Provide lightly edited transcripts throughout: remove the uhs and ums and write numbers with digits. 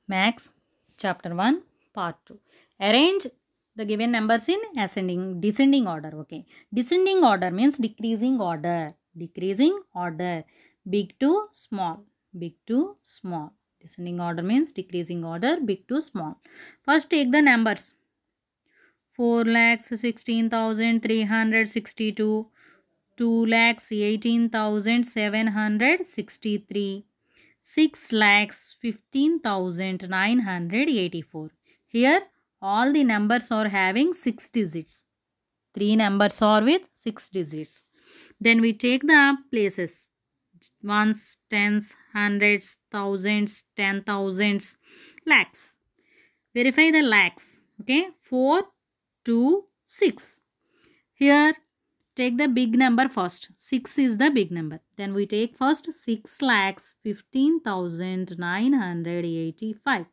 Max Chapter 1 Part 2. Arrange the given numbers in descending order. Okay. Descending order means decreasing order. Decreasing order. Big to small. Big to small. Descending order means decreasing order. Big to small. First take the numbers. 4,16,362. 2,18,763. 6,15,984. Here all the numbers are having 6 digits. 3 numbers are with 6 digits. Then we take the places. Ones, tens, hundreds, thousands, 10,000s, lakhs. Verify the lakhs. Okay. 4, 2, 6. Here take the big number first. 6 is the big number. Then we take first 6,15,985.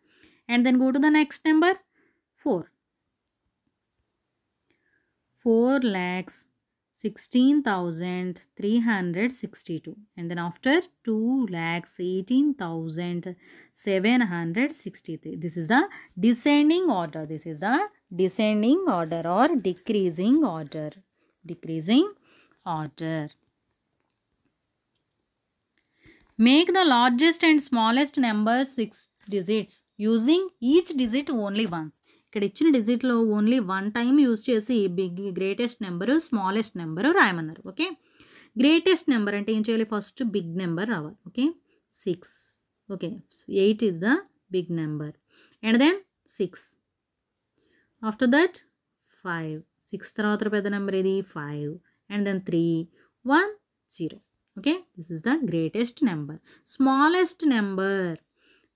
And then go to the next number 4. 4,16,362. And then after 2,18,763. This is the descending order. This is the descending order or decreasing order. Decreasing order. Make the largest and smallest numbers 6 digits using each digit only once. ఇక్కడ ఇచ్చిన డిజిట్లో only one time use చేసి greatest number smallest number రాయమన్నారు. Okay. Greatest number అంటే ఏం చేయాలి? First big number రావాలి. Okay. 6. Okay. 8 is the big number and then 6. After that 5. 6 తర్వాత పెద్ద నెంబర్ ఏది? 5 and then 3, 1, 0. Okay. This is the greatest number. Smallest number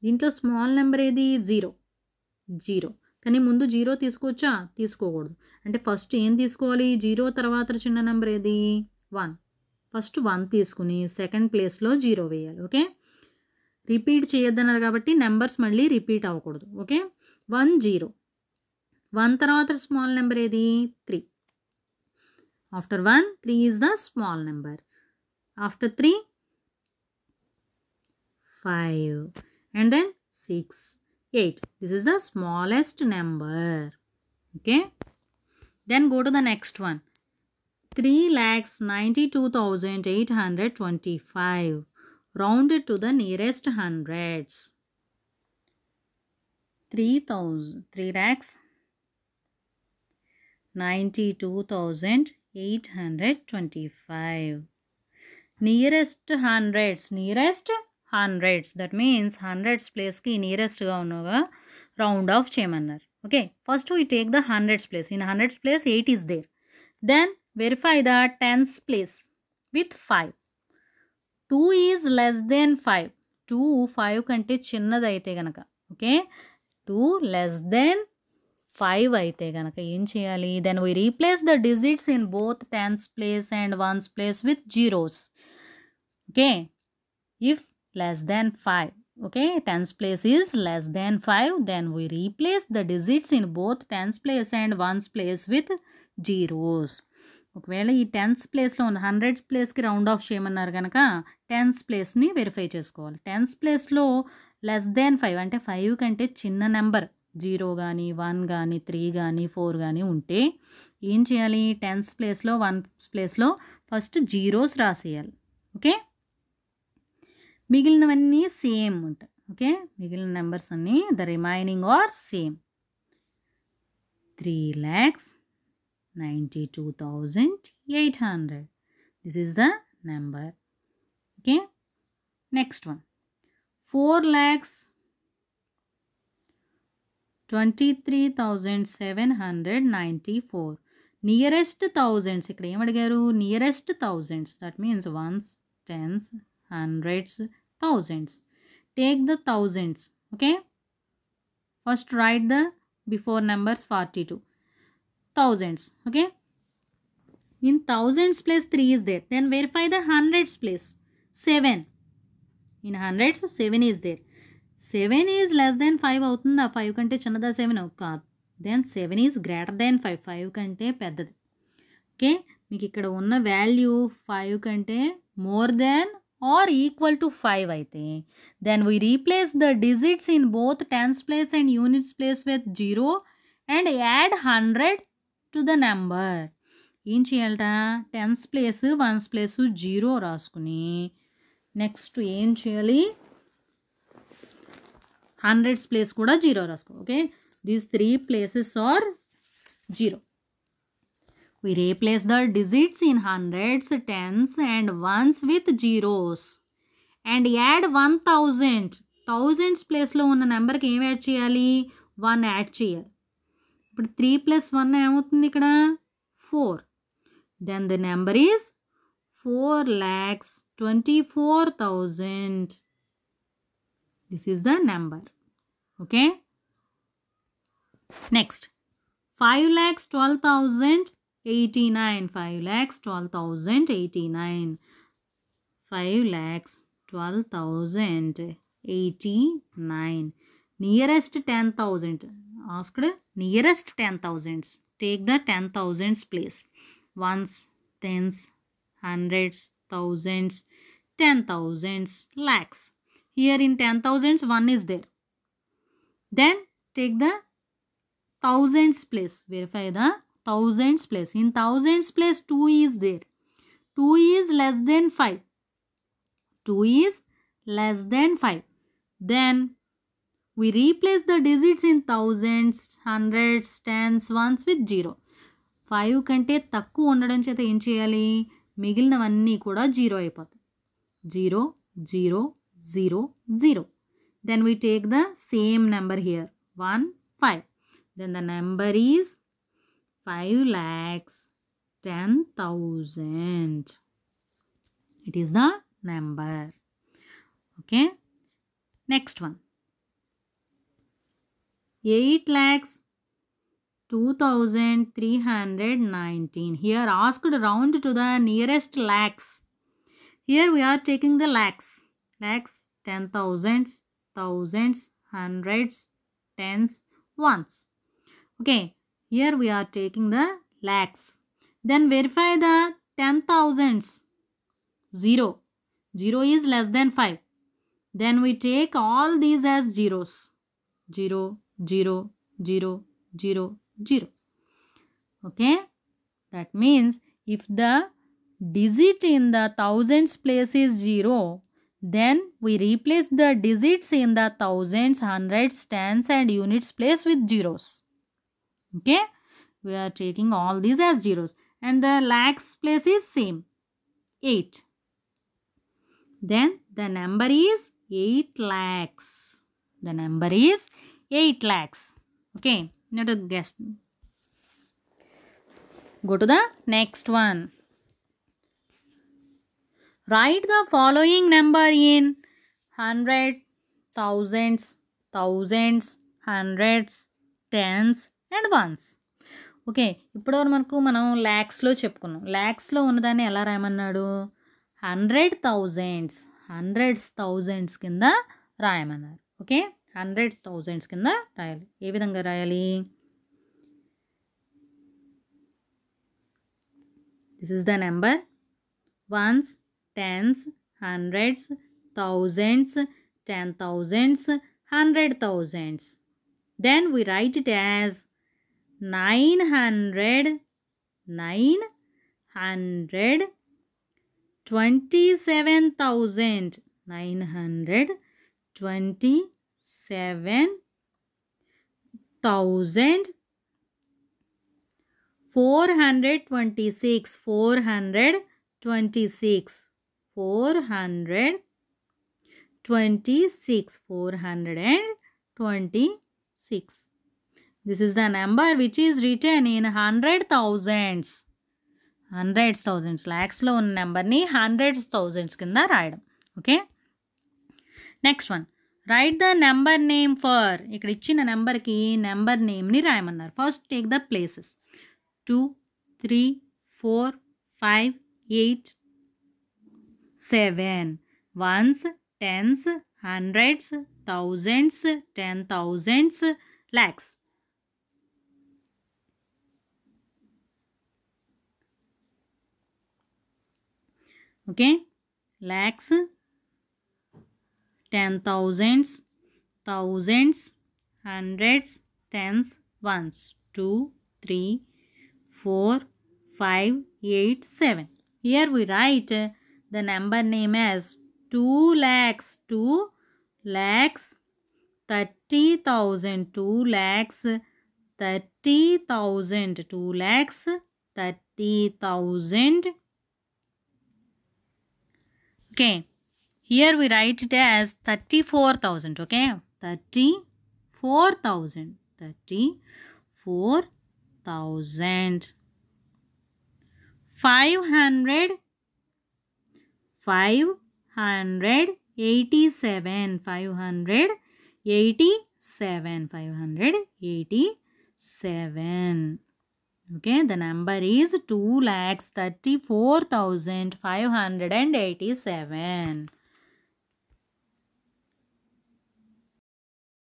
దీంట్లో small number ఏది? 0. కానీ ముందు 0 తీసుకోవచ్చా? తీసుకోకూడదు. అంటే ఫస్ట్ ఏం తీసుకోవాలి? 0 తర్వాత చిన్న నెంబర్ ఏది? 1. ఫస్ట్ 1 తీసుకుని సెకండ్ ప్లేస్లో 0 వేయాలి. ఓకే. రిపీట్ చేయొద్దన్నారు కాబట్టి నెంబర్స్ మళ్ళీ రిపీట్ అవ్వకూడదు. ఓకే. 1, 0. 1 తర్వాత స్మాల్ నెంబర్ ఏది? 3. After 1, 3 is the small number. After 3, 5 and then 6, 8. This is the smallest number. Okay. Then go to the next one. 3,92,825. Round it to the nearest hundreds. 3,92,825. Nearest hundreds. Nearest hundreds. That means hundreds place ki nearest ga unnaga round off cheyamanar. Okay. First we take the hundreds place. In hundreds place 8 is there. Then verify the tens place with 5. 2 is less than 5. 2 5 kante chinnadi aithe ganaka. Okay. 2 less than 5 అయితే కనుక ఏం చేయాలి? Then we replace the digits in both tens place and ones place with zeros. Okay. If less than 5. Okay. Tens place is less than 5. Then we replace the digits in both tens place and ones place with zeros. ఒకవేళ ఈ tense ప్లేస్లో ఉన్న 100 ప్లేస్కి round of చేయమన్నారు కనుక tense ప్లేస్ని verify చేసుకోవాలి. Tense ప్లేస్లో లెస్ దాన్ 5 అంటే 5 కంటే చిన్న నెంబర్ 0 కానీ 1 కానీ 3 కానీ 4 కానీ ఉంటే ఏం చేయాలి? టెన్స్ ప్లేస్లో 1 ప్లేస్లో ఫస్ట్ జీరోస్ రాసేయాలి. ఓకే. మిగిలినవన్నీ సేమ్ ఉంటాయి. ఓకే. మిగిలిన నెంబర్స్ అన్నీ the remaining are same. 3,92,800. This is the number. Okay. Next one 4,23,794. Nearest thousands. ఇక్కడ ఏం అడిగారు? Nearest thousands. That means ones, tens, hundreds, thousands. Take the thousands. Okay. First write the before numbers 42. Thousands. Okay. In thousands place 3 is there. Then verify the hundreds place. 7. In hundreds 7 is there. 7 is less than 5 అవుతుందా? 5 కంటే చిన్నదా 7? కాదు. Then 7 is greater than 5. 5 కంటే పెద్దది. Okay. మీకు ఇక్కడ ఉన్న value 5 కంటే more than or equal to 5 అయితే, then we replace the digits in both tens place and units place with 0 and add 100 to the number. ఏం చేయాలట, టెన్స్ ప్లేస్ వన్స్ ప్లేస్ 0 రాసుకుని నెక్స్ట్ ఏం చేయాలి, హండ్రెడ్స్ ప్లేస్ కూడా 0 రాసుకో. Okay, these 3 places are 0. We replace the digits in hundreds, tens and ones with zeros and add 1000. Thousands ప్లేస్లో ఉన్న నెంబర్కి ఏం యాడ్ చేయాలి, 1 యాడ్ చేయాలి. ఇప్పుడు 3 + 1 ఏమవుతుంది ఇక్కడ 4. Then the number is 4,24,000. This is the number. Okay. Next, 5,12,089. 5,12,089. 5,12,089. Nearest 10,000. Asked nearest 10,000s. Take the 10,000s place. Ones, tens, hundreds, thousands, 10,000s, lakhs. Here in 10,000s 1 is there. Then take the thousands place. Verify the thousands place. In thousands place 2 is there. 2 is less than 5. 2 is less than 5. Then we replace the digits in thousands, hundreds, tens, ones with 0. 5 కంటే తక్కువ ఉండడం చేత ఏం చేయాలి, మిగిలినవన్నీ కూడా 0 అయిపోతాయి. 0, 0, 0, 0. Then we take the same number here, 1, 5. Then the number is 5,10,000. It is the number. Okay. Next one. 8,02,319. Here asked round to the nearest lakhs. Here we are taking the lakhs. Lakhs, 10,000s, thousands, hundreds, tens, ones. Okay, here we are taking the lakhs. Then verify the 10,000s. 0. 0 is less than 5. Then we take all these as zeros. 0, 0, 0, 0, 0. Okay, that means if the digit in the thousands place is 0, then we replace the digits in the thousands, hundreds, tens and units place with zeros. Okay, we are taking all these as zeros and the lakhs place is same, 8. Then the number is 8 lakhs. The number is 8 lakhs. Okay, now to guess. Go to the next one. Write the following number in hundred, thousands, hundreds, tens and ones. Okay, ఇప్పటివరకు మనం ల్యాక్స్లో చెప్పుకున్నాం. ల్యాక్స్లో ఉన్నదాన్ని ఎలా రాయమన్నాడు, 100,000s, hundreds thousands కింద రాయమన్నారు. Okay, 100,000s కింద రాయాలి. ఏ విధంగా రాయాలి, this is the number, once, tens, hundreds, thousands, 10,000s, 100,000s. Then we write it as 927,000. 426. 426. 426. This is the number which is written in 100,000s. Hundreds, thousands, lakhs లో ఉన్న నెంబర్ని hundreds, thousands కింద రాయడం. Okay, next one, write the number name for. ఇక్కడ ఇచ్చిన నెంబర్కి number నేమ్ని రాయమన్నారు. First take the places, 2, 3, 4, 5, 8, 7. Ones, tens, hundreds, thousands, 10,000s, lakhs. Okay, lakhs, 10 thousands, thousands, hundreds, tens, ones. 2, 3, 4, 5, 8, 7. Here we write the number name as 2 lakhs, 2 lakhs, 30,000, 2 lakhs, 30,000, 2 lakhs, 30,000. Okay, here we write it as 34,000. Okay, 34,000, 34,000. 500, 587, 587, 587. Okay, the number is 2,34,587.